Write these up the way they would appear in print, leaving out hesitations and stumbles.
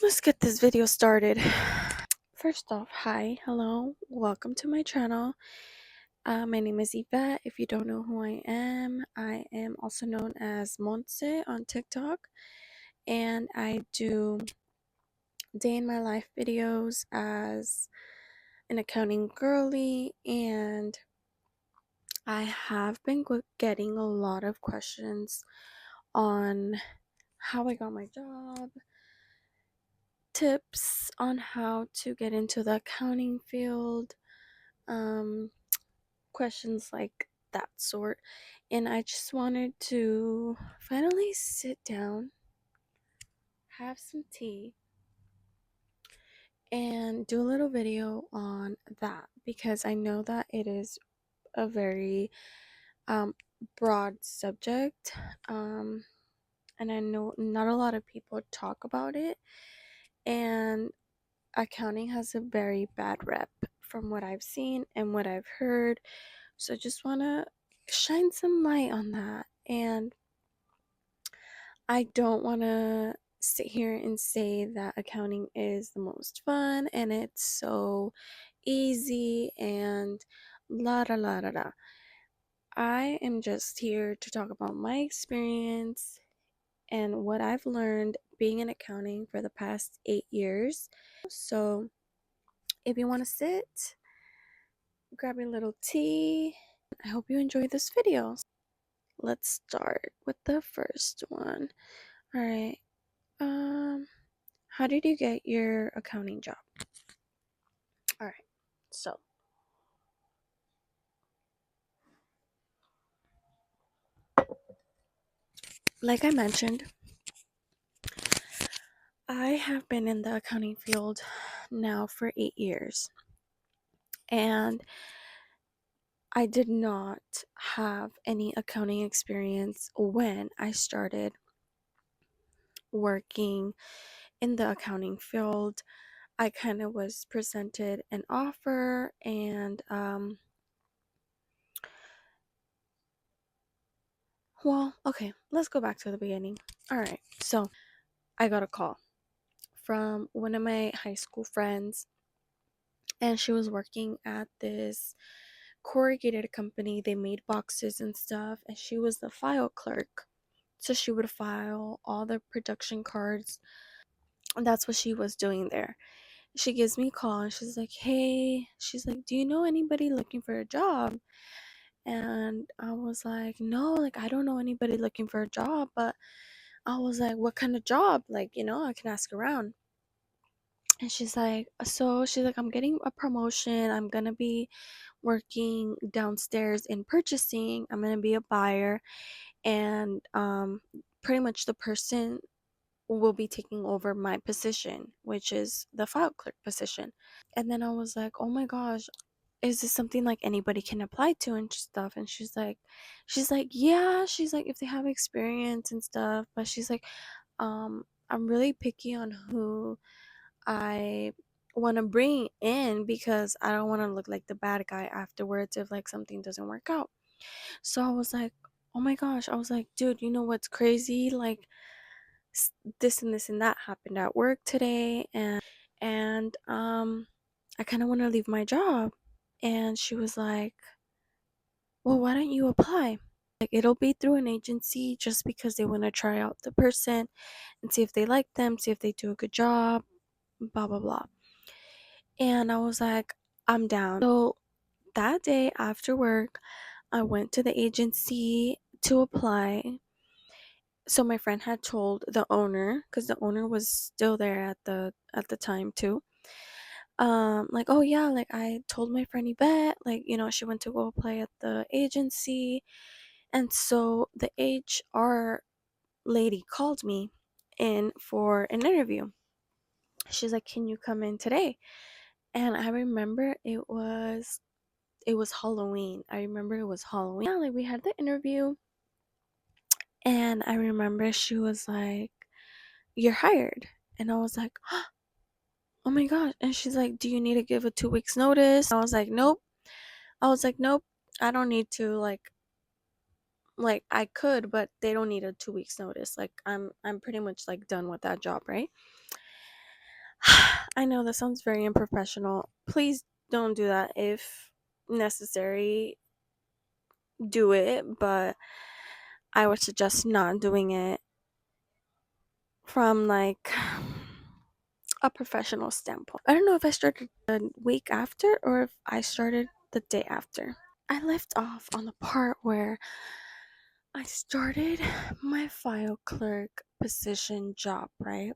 Let's get this video started. First off, hi, hello, welcome to my channel. My name is Yvette. If you don't know who I am also known as Montse on TikTok, and I do day in my life videos as an accounting girly, and I have been getting a lot of questions on how I got my job, tips on how to get into the accounting field, um, questions like that sort. And I just wanted to finally sit down, have some tea, and do a little video on that because I know that it is a very um, broad subject. And I know not a lot of people talk about it, and accounting has a very bad rep from what I've seen and what I've heard. So I just want to shine some light on that. And I don't want to sit here and say that accounting is the most fun and it's so easy and la da la da da. I am just here to talk about my experience and what I've learned being in accounting for the past 8 years. So if you want to sit, grab a little tea. I hope you enjoy this video. Let's start with the first one. All right. How did you get your accounting job? All right. So, like I mentioned, I have been in the accounting field now for 8 years, and I did not have any accounting experience when I started working in the accounting field. I kind of was presented an offer, and well, okay, let's go back to the beginning. All right, so I got a call from one of my high school friends, and she was working at this corrugated company. They made boxes and stuff, and she was the file clerk. So she would file all the production cards, and that's what she was doing there. She gives me a call and she's like, "Hey," she's like, "Do you know anybody looking for a job?" And I was like, "No, like I don't know anybody looking for a job," but I was like, "What kind of job? Like, I can ask around." And she's like, "I'm getting a promotion. I'm gonna be working downstairs in purchasing. I'm gonna be a buyer, and pretty much the person will be taking over my position, which is the file clerk position." And then I was like, "Oh my gosh, is this something like anybody can apply to and stuff?" And she's like, "Yeah," she's like, "if they have experience and stuff," but she's like, "I'm really picky on who I want to bring in because I don't want to look like the bad guy afterwards if like something doesn't work out." So I was like, "Oh my gosh," I was like, "Dude, you know what's crazy? Like this and this and that happened at work today, and I kind of want to leave my job." And she was like, "Well, why don't you apply? Like it'll be through an agency just because they want to try out the person and see if they like them, see if they do a good job, blah blah blah." And I was like, "I'm down." So that day after work, I went to the agency to apply. So my friend had told the owner, because the owner was still there at the time too. Like, "Oh yeah, like I told my friend Yvette, like, she went to go apply at the agency." And so the HR lady called me in for an interview. She's like, "Can you come in today?" And I remember it was Halloween. I remember it was Halloween. Yeah, like we had the interview, and I remember she was like, "You're hired." And I was like, "Oh my gosh." And she's like, "Do you need to give a 2 weeks notice?" I was like, "Nope." "Nope. I don't need to, like I could, but they don't need a 2 weeks notice. Like I'm pretty much like done with that job, right?" I know that sounds very unprofessional. Please don't do that. If necessary, do it, but I would suggest not doing it from like a professional standpoint. I don't know if I started the week after or if I started the day after. I left off on the part where I started my file clerk position job, right?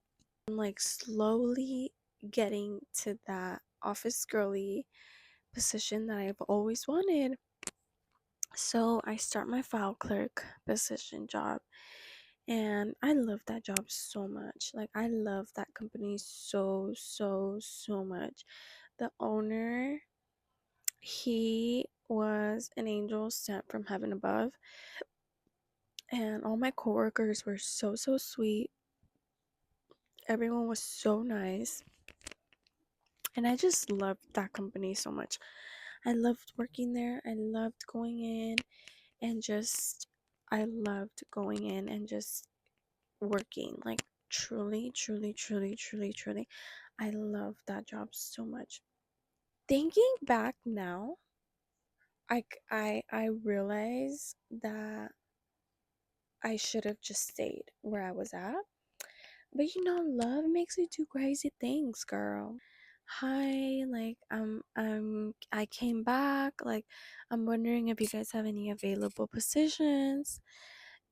I'm like slowly getting to that office girly position that I've always wanted. So I start my file clerk position job, and I love that job so much. Like, I love that company so, so, so much. The owner, he was an angel sent from heaven above, and all my coworkers were so, so sweet. Everyone was so nice, and I just loved that company so much. I loved working there. I loved going in and just, I loved going in and just working. Like, truly, truly, truly, truly, truly, I love that job so much. Thinking back now, I realize that I should have just stayed where I was at. But love makes you do crazy things, girl. Hi, like I came back. Like, I'm wondering if you guys have any available positions.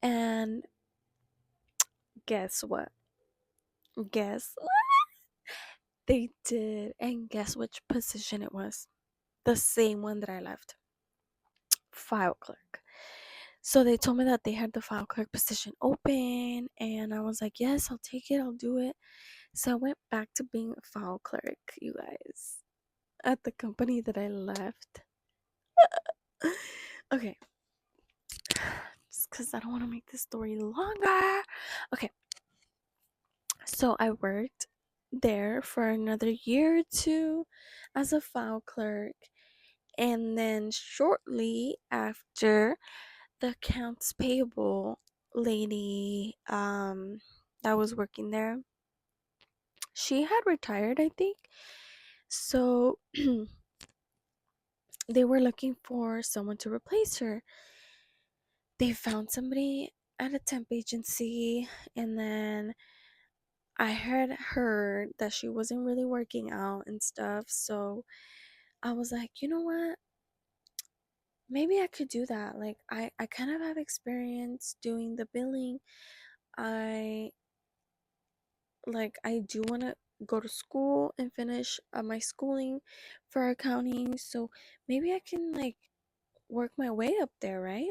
And guess what? Guess what? They did. And guess which position it was? The same one that I left. File clerk. So they told me that they had the file clerk position open, and I was like, yes, I'll take it, I'll do it. So I went back to being a file clerk, you guys, at the company that I left. Okay, just because I don't want to make this story longer. Okay, so I worked there for another year or two as a file clerk, and then shortly after, the accounts payable lady that was working there, she had retired, I think. So they were looking for someone to replace her. They found somebody at a temp agency, and then I had heard that she wasn't really working out and stuff. So I was like, you know what, maybe I could do that. Like, I kind of have experience doing the billing. I do want to go to school and finish my schooling for accounting, so maybe I can like work my way up there, right?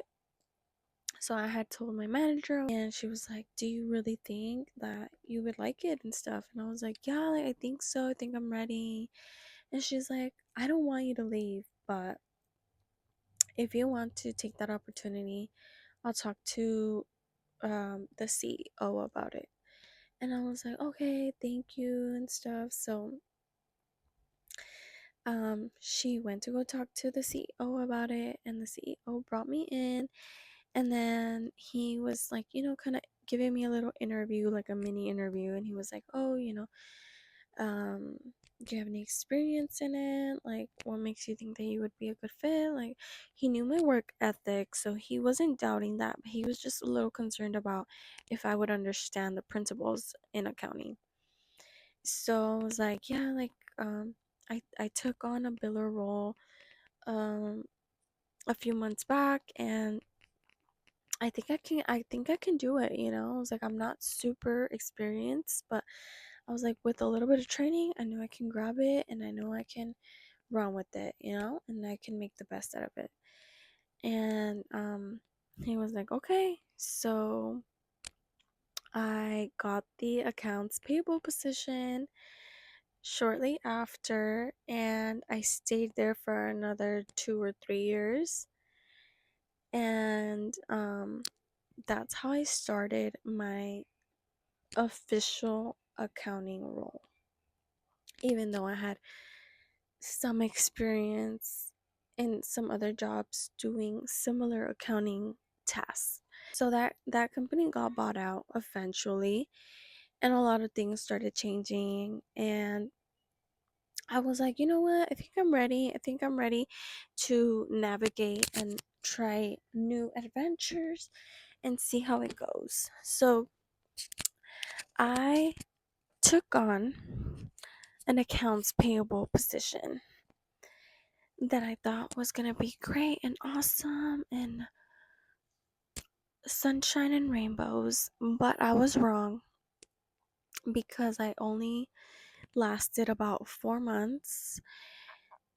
So I had told my manager, and she was like, do you really think that you would like it and stuff? And I was like, yeah, like, I think so. I think I'm ready. And she's like, I don't want you to leave, but if you want to take that opportunity, I'll talk to the CEO about it. And I was like, okay, thank you and stuff. So she went to go talk to the CEO about it, and the CEO brought me in, and then he was like, kind of giving me a little interview, like a mini interview, and he was like, oh, um do you have any experience in it? Like, what makes you think that you would be a good fit? Like, he knew my work ethic, so he wasn't doubting that, but he was just a little concerned about if I would understand the principles in accounting. So I was like, yeah, like, I took on a biller role um a few months back, and I think I can do it. I was like, I'm not super experienced, but I was like, with a little bit of training, I know I can grab it, and I know I can run with it, and I can make the best out of it. And he was like, okay. So I got the accounts payable position shortly after, and I stayed there for another 2 or 3 years. And that's how I started my official accounting role, even though I had some experience in some other jobs doing similar accounting tasks. So that company got bought out eventually, and a lot of things started changing, and I was like, you know what? I think I'm ready. I think I'm ready to navigate and try new adventures and see how it goes. So I took on an accounts payable position that I thought was going to be great and awesome and sunshine and rainbows, but I was wrong because I only lasted about 4 months.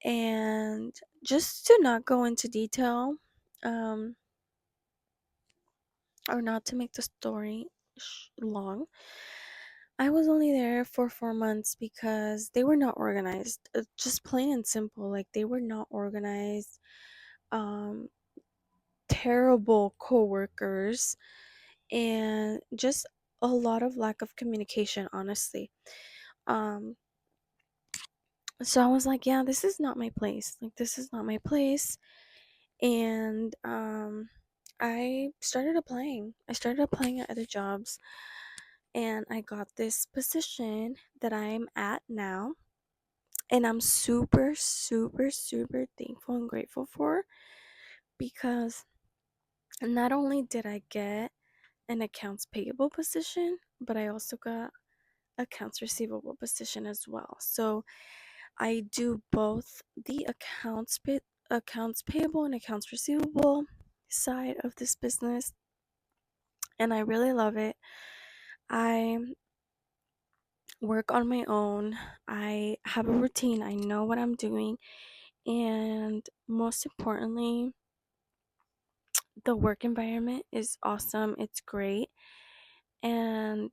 And just to not go into detail, um, or not to make the story long, I was only there for 4 months because they were not organized. Just plain and simple, like they were not organized. Um, Terrible coworkers, and just a lot of lack of communication, honestly. Um, so I was like, yeah, this is not my place. Like, this is not my place. And I started applying. I started applying at other jobs, and I got this position that I'm at now. And I'm super, super, super thankful and grateful for, because not only did I get an accounts payable position, but I also got accounts receivable position as well. So I do both the accounts payable and accounts receivable side of this business, and I really love it. I work on my own. I have a routine. I know what I'm doing, and most importantly, the work environment is awesome. It's great, and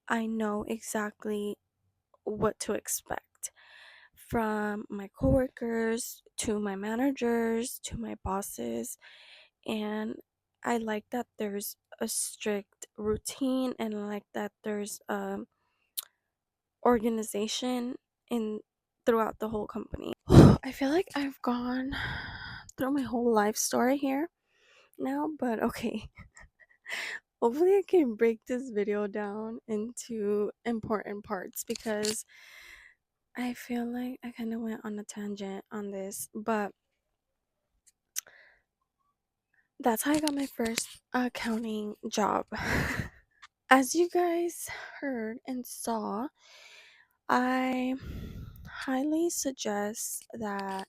I know exactly what to expect from my coworkers to my managers to my bosses. And I like that there's a strict routine, and I like that there's organization in throughout the whole company. I feel like I've gone through my whole life story here now, but okay. Hopefully I can break this video down into important parts, because I feel like I kind of went on a tangent on this, but that's how I got my first accounting job. As you guys heard and saw, I highly suggest that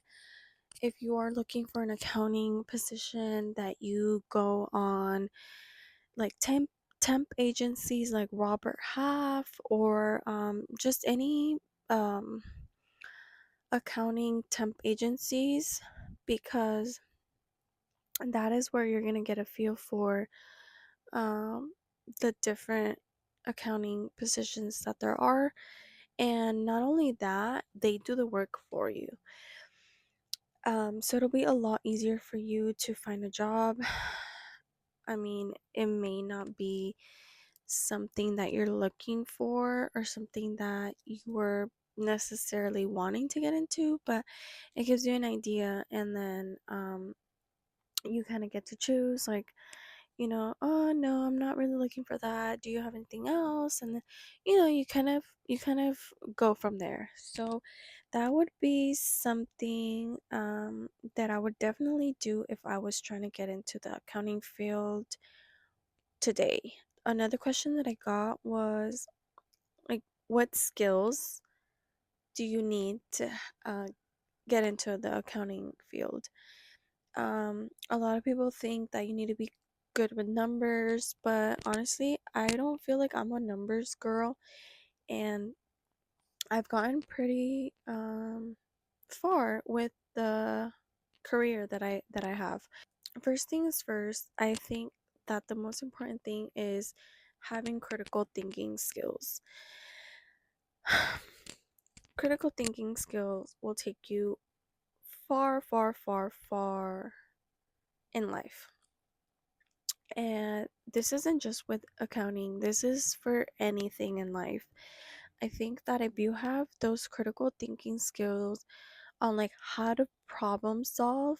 if you are looking for an accounting position, that you go on like temp agencies like Robert Half, or just any um, accounting temp agencies, because that is where you're going to get a feel for um, the different accounting positions that there are. And not only that, they do the work for you. So it'll be a lot easier for you to find a job. I mean, it may not be something that you're looking for or something that you were necessarily wanting to get into, but it gives you an idea, and then you kind of get to choose, like, oh no, I'm not really looking for that. Do you have anything else? And then, you kind of go from there. So that would be something that I would definitely do if I was trying to get into the accounting field today. Another question that I got was like, what skills do you need to uh, get into the accounting field? A lot of people think that you need to be good with numbers, but honestly, I don't feel like I'm a numbers girl, and I've gotten pretty far with the career that I have. First things first, I think that the most important thing is having critical thinking skills. Critical thinking skills will take you far, far, far, far in life. And this isn't just with accounting, this is for anything in life. I think that if you have those critical thinking skills on like how to problem solve,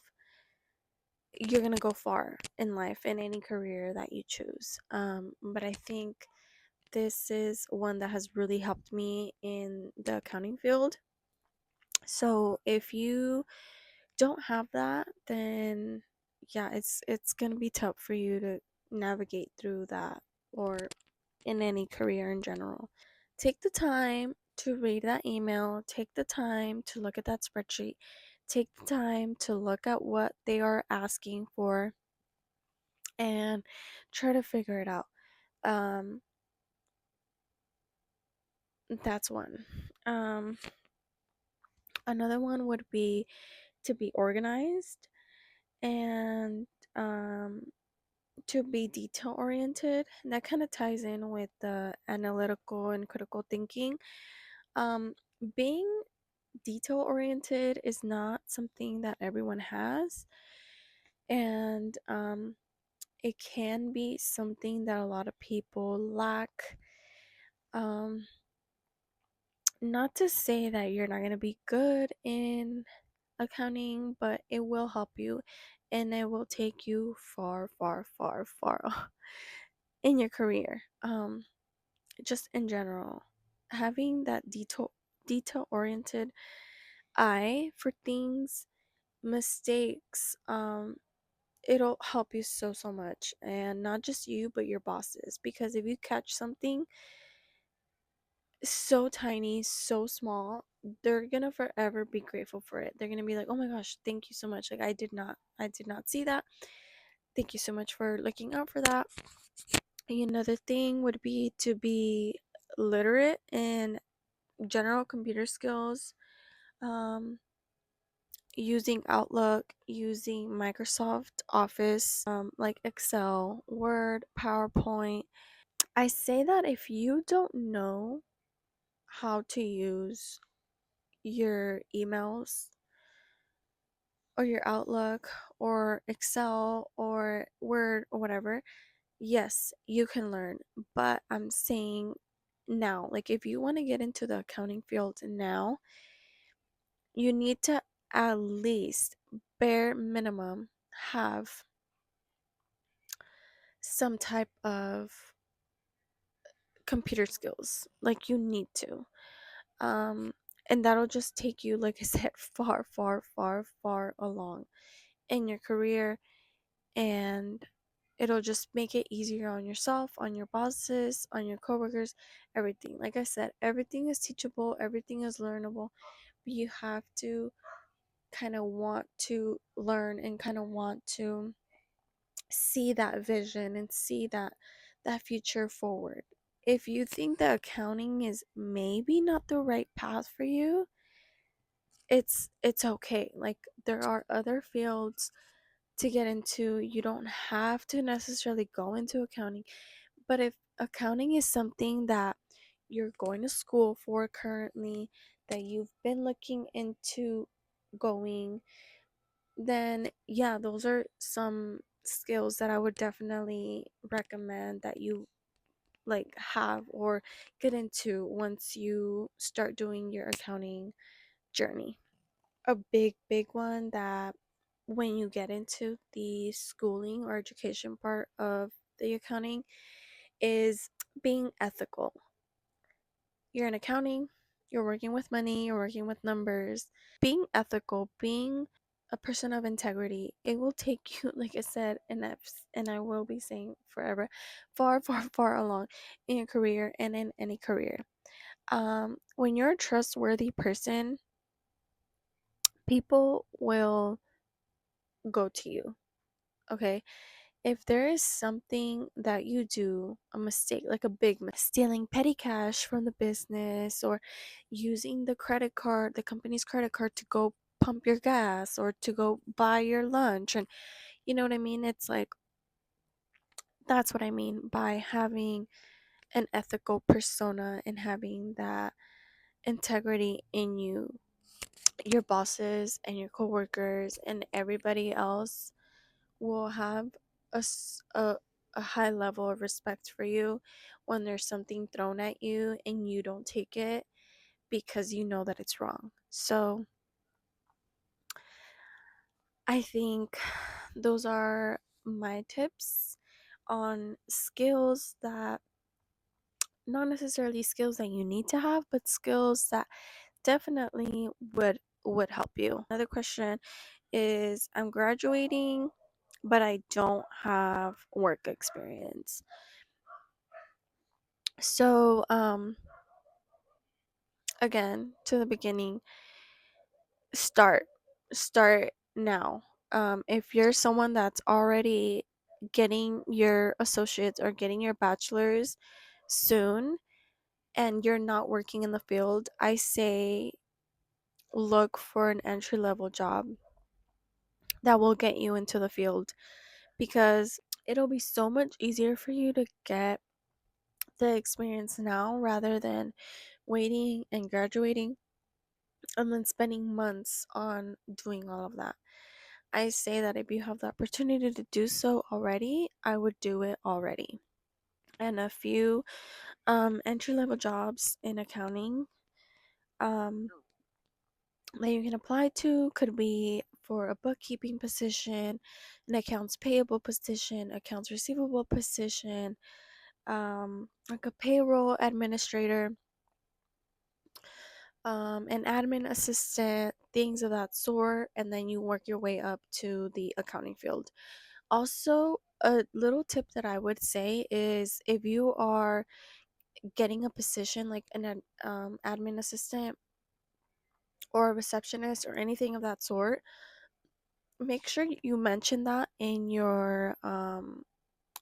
you're gonna go far in life in any career that you choose. But I think this is one that has really helped me in the accounting field. So if you don't have that, then yeah, it's gonna be tough for you to navigate through that, or in any career in general. Take the time to read that email, take the time to look at that spreadsheet, take the time to look at what they are asking for, and try to figure it out. Um, that's one. Another one would be to be organized and to be detail oriented. That kind of ties in with the analytical and critical thinking. Um, being detail oriented is not something that everyone has, and it can be something that a lot of people lack. Um, Not to say that you're not going to be good in accounting, but it will help you and it will take you far, far, far, far in your career. Just in general, having that detail oriented eye for things, mistakes, it'll help you so much, and not just you but your bosses, because if you catch something so tiny, so small, they're gonna forever be grateful for it. They're gonna be like, oh my gosh, thank you so much, like I did not see that, thank you so much for looking out for that. Another thing would be to be literate in general computer skills, um, using Outlook, using Microsoft Office, like Excel, Word, PowerPoint. I say that if you don't know how to use your emails or your Outlook or Excel or Word or whatever, yes, you can learn. But I'm saying now, like if you want to get into the accounting field now, you need to at least, bare minimum, have some type of computer skills. Like you need to. Um, and that'll just take you, like I said, far, far, far, far along in your career, and it'll just make it easier on yourself, on your bosses, on your coworkers, everything. Like I said, everything is teachable, everything is learnable, but you have to kind of want to learn and kind of want to see that vision and see that future forward. If you think that accounting is maybe not the right path for you, it's okay. Like there are other fields to get into. You don't have to necessarily go into accounting. But if accounting is something that you're going to school for currently, that you've been looking into going, then yeah, those are some skills that I would definitely recommend that you like have or get into once you start doing your accounting journey. A big one that when you get into the schooling or education part of the accounting is being ethical. You're in accounting, you're working with money, you're working with numbers. Being ethical, being a person of integrity, it will take you, like I said, and I will be saying forever, far, far, far along in your career and in any career. When you're a trustworthy person, people will go to you. Okay, if there is something that you do, a mistake, like a big mistake, stealing petty cash from the business or using the credit card, the company's credit card to go pump your gas or to go buy your lunch, and you know what I mean? It's like that's what I mean by having an ethical persona and having that integrity in you. Your bosses and your coworkers and everybody else will have a, a high level of respect for you when there's something thrown at you and you don't take it because you know that it's wrong. So I think those are my tips on skills that not necessarily skills that you need to have, but skills that definitely would help you. Another question is, I'm graduating, but I don't have work experience. So, again, to the beginning, start start now. If you're someone that's already getting your associates or getting your bachelor's soon and you're not working in the field, I say look for an entry level job that will get you into the field, because it'll be so much easier for you to get the experience now rather than waiting and graduating and then spending months on doing all of that. I say that if you have the opportunity to do so already, I would do it already. And a few entry level jobs in accounting um, that you can apply to could be for a bookkeeping position, an accounts payable position, accounts receivable position, like a payroll administrator, an admin assistant, things of that sort, and then you work your way up to the accounting field. Also, a little tip that I would say is if you are getting a position like an admin assistant or a receptionist or anything of that sort, make sure you mention that in your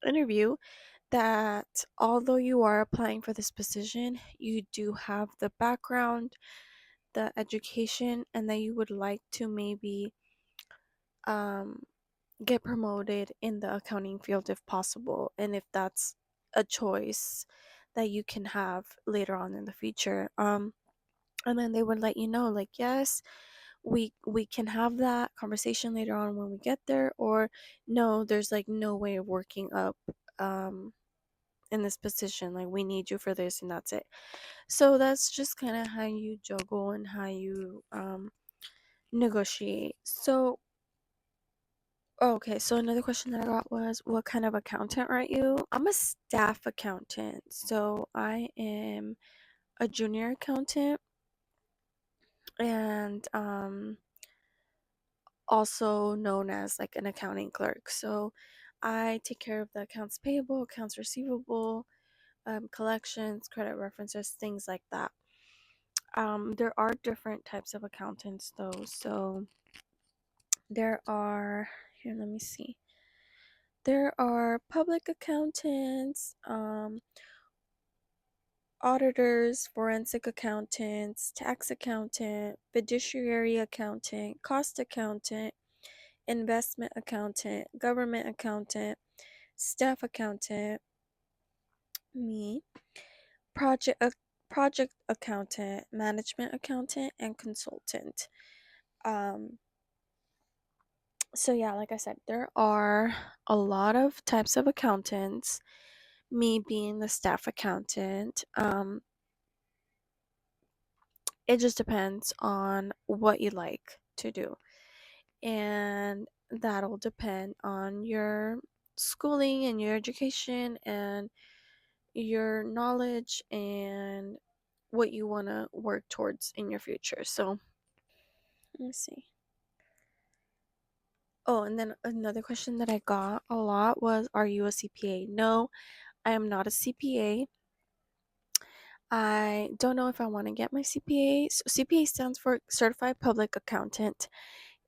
interview, that although you are applying for this position, you do have the background, the education, and that you would like to maybe um, get promoted in the accounting field if possible, and if that's a choice that you can have later on in the future. And then they would let you know, like, yes, we can have that conversation later on when we get there, or no, there's like no way of working up um in this position, like we need you for this and that's it. So that's just kind of how you juggle and how you negotiate. So okay, so another question that I got was, what kind of accountant are you? I'm a staff accountant, so I am a junior accountant, and also known as like an accounting clerk. So I take care of the accounts payable, accounts receivable, collections, credit references, things like that. There are different types of accountants though. So there are, here, let me see. There are public accountants, auditors, forensic accountants, tax accountant, fiduciary accountant, cost accountant, investment accountant, government accountant, staff accountant, me, project project accountant, management accountant, and consultant. Um, so yeah, like I said, there are a lot of types of accountants. Me being the staff accountant, it just depends on what you like to do, and that'll depend on your schooling and your education and your knowledge and what you want to work towards in your future. So, let me see. Oh, and then another question that I got a lot was, are you a CPA? No, I am not a CPA. I don't know if I want to get my CPA. So CPA stands for Certified Public Accountant,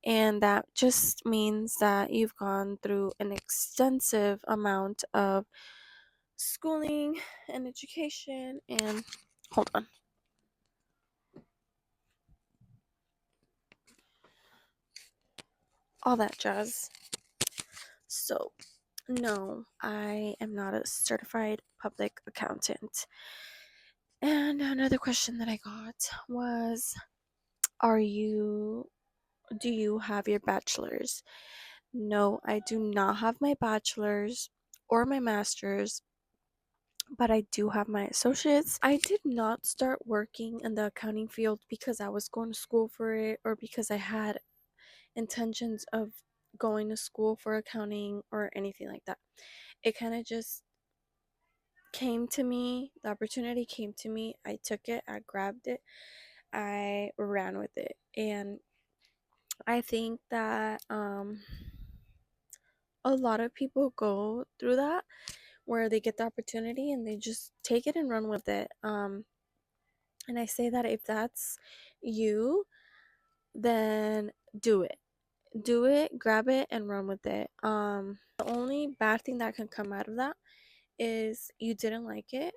and that just means that you've gone through an extensive amount of schooling and education and hold on. All that jazz. So, no, I am not a certified public accountant. And another question that I got was, are you do you have your bachelor's? No, I do not have my bachelor's or my master's, but I do have my associates. I did not start working in the accounting field because I was going to school for it or because I had intentions of going to school for accounting or anything like that. It kind of just came to me, the opportunity came to me, I took it, I grabbed it, I ran with it. And I think that a lot of people go through that where they get the opportunity and they just take it and run with it. And I say that if that's you, then do it. Do it, grab it, and run with it. The only bad thing that can come out of that is you didn't like it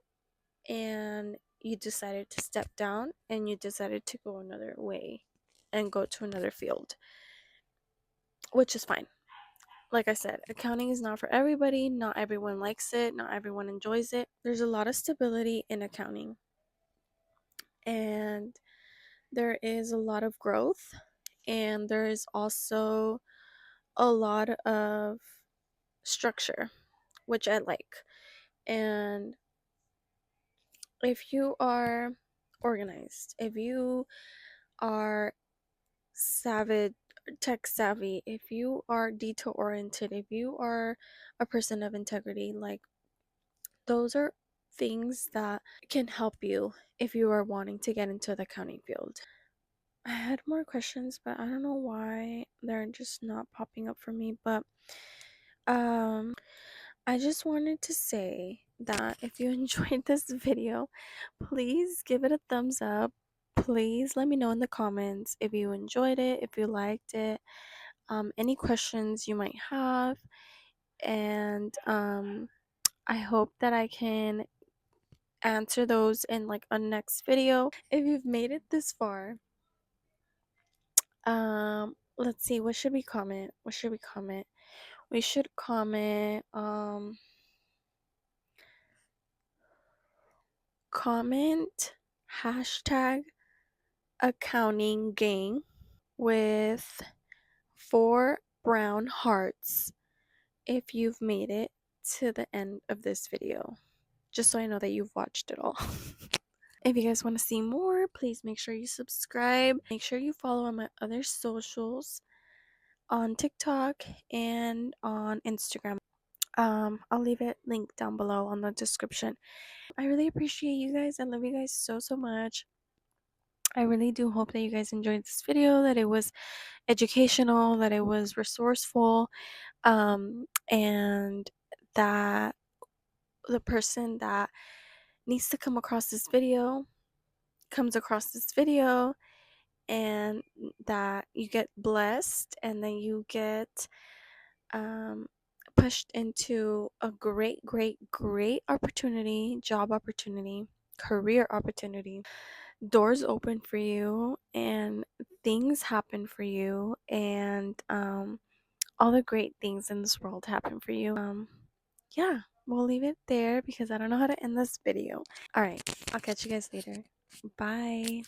and you decided to step down and you decided to go another way and go to another field, which is fine. Like I said, accounting is not for everybody. Not everyone likes it. Not everyone enjoys it. There's a lot of stability in accounting, and there is a lot of growth, and there is also a lot of structure, which I like. And if you are organized, if you are savage, tech savvy, if you are detail oriented, if you are a person of integrity, like those are things that can help you if you are wanting to get into the accounting field. I had more questions, but I don't know why they're just not popping up for me. But I just wanted to say that if you enjoyed this video, please give it a thumbs up. Please let me know in the comments if you enjoyed it, if you liked it, any questions you might have, and I hope that I can answer those in like a next video. If you've made it this far, let's see, what should we comment? What should we comment? We should comment comment hashtag accounting gang with 4 brown hearts if you've made it to the end of this video, just so I know that you've watched it all. If you guys want to see more, please make sure you subscribe. Make sure you follow on my other socials on TikTok and on Instagram. I'll leave it linked down below on the description. I really appreciate you guys. I love you guys so much. I really do hope that you guys enjoyed this video, that it was educational, that it was resourceful, and that the person that needs to come across this video comes across this video, and that you get blessed and then you get pushed into a great opportunity, job opportunity, career opportunity. Doors open for you and things happen for you, and all the great things in this world happen for you. Yeah, we'll leave it there because I don't know how to end this video. All right, I'll catch you guys later. Bye.